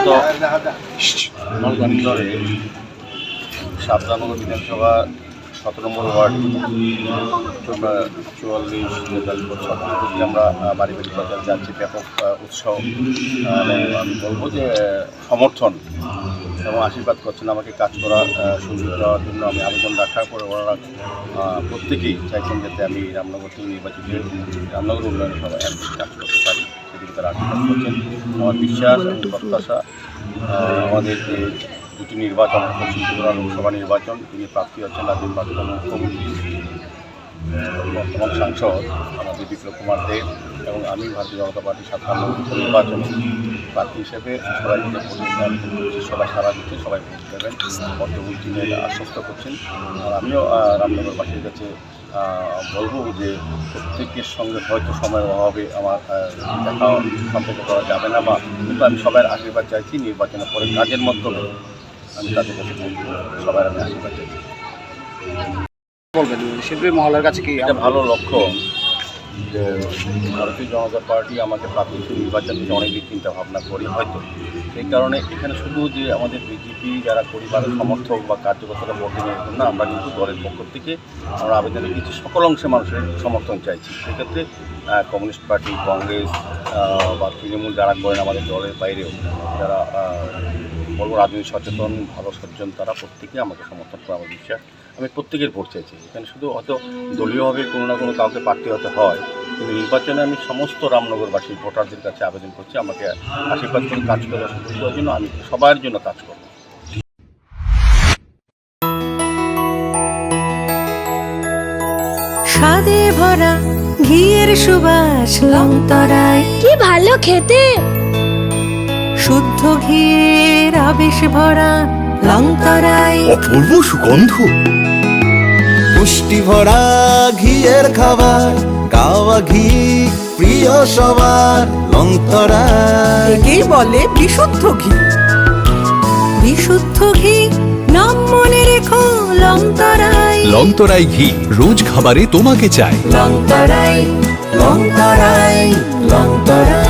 গত ধরে শাপজানগর বিধানসভা 17 নম্বর ওয়ার্ড 44 সভাপতি আমরা বাড়ি বাড়ি প্রচার যাচ্ছি ব্যাপক উৎসাহ আমি বলবো যে সমর্থন এবং আশীর্বাদ করছেন আমাকে কাজ করার সুযোগ দেওয়ার জন্য। আমি আবেদন রাখার পরে ওনারা প্রত্যেকেই চাইছেন যাতে আমি রামনগর থেকে নির্বাচিত রামনগর উন্নয়ন সভায় কাজ করতে পারি, সেদিকে তারা আশীর্বাদ করছেন। আমার বিশ্বাস এবং প্রত্যাশা আমাদের যে দুটি নির্বাচন, পশ্চিম ত্রিপুরা লোকসভা নির্বাচন, তিনি প্রার্থী হচ্ছেন রাজ্যের প্রাক্তন মুখ্যমন্ত্রী বর্তমান সাংসদ আমাদের বিপ্লব কুমার দেব এবং আমি ভারতীয় জনতা পার্টির 57 নির্বাচনে প্রার্থী হিসেবে সবাই সারা দিচ্ছে, সবাই ভোট দেবেন বর্তমান তিনি আশ্বস্ত করছেন। আর আমিও রামনগরবাসীর কাছে বলবো যে প্রত্যেকের সঙ্গে হয়তো সময়ের অভাবে আমার দেখা সম্পর্ক করা যাবে না, বা কিন্তু আমি সবার আশীর্বাদ চাইছি। নির্বাচনের পরে কাজের মাধ্যমে আমি তাদের কাছে সবার আমি আশীর্বাদ চাইছি। বলবেন শিল্পী মহলের কাছে কি এটা ভালো লক্ষ্য যে ভারতীয় জনতা পার্টি আমাকে প্রাথমিক নির্বাচন থেকে অনেক দিক চিন্তা ভাবনা করি হয়তো। সেই কারণে এখানে শুধু যে আমাদের বিজেপি যারা পরিবারের সমর্থক বা কার্যকর্তারা ভোট দেওয়ার জন্য আমরা কিন্তু দলের পক্ষ থেকে আমরা আবেদন রেখেছি, সকল অংশে মানুষের সমর্থন চাইছি। সেক্ষেত্রে কমিউনিস্ট পার্টি, কংগ্রেস বা তৃণমূল যারা করেন আমাদের দলের বাইরেও যারা বলবো রাজনৈতিক সচেতন ভালো সজ্জন, তারা প্রত্যেকে আমাকে সমর্থন করে। আমার বিশ্বাস আমি প্রত্যেকের ভোট চাইছি। এখানে শুধু হয়তো দলীয়ভাবে কোনো না কোনো কাউকে প্রার্থী হতে হয়, কিন্তু নির্বাচনে আমি সমস্ত রামনগরবাসী ভোটারদের কাছে আবেদন করছি আমাকে আশীর্বাদ করে কাজ করার সুযোগ দেওয়ার জন্য। আমি সবার জন্য কাজ করব। স্বাদে ভরা ঘিয়ের সুবাস লংতরায়, কি ভালো খেতে। শুদ্ধ ঘিয়ের আবেশ ভরা লংতরায়, অপূর্ব সুগন্ধ, পুষ্টি ভরা ঘিয়ের খাবার, গাওয়া ঘি প্রিয় সবার লংতরায়। একেই বলে বিশুদ্ধ ঘি। বিশুদ্ধ ঘি নাম মনে রেখো লংতরায়। লংতরাই ঘি রোজ খাবারে তোমাকে চাই। লংতরায়, লংতরায়, লংতরায়।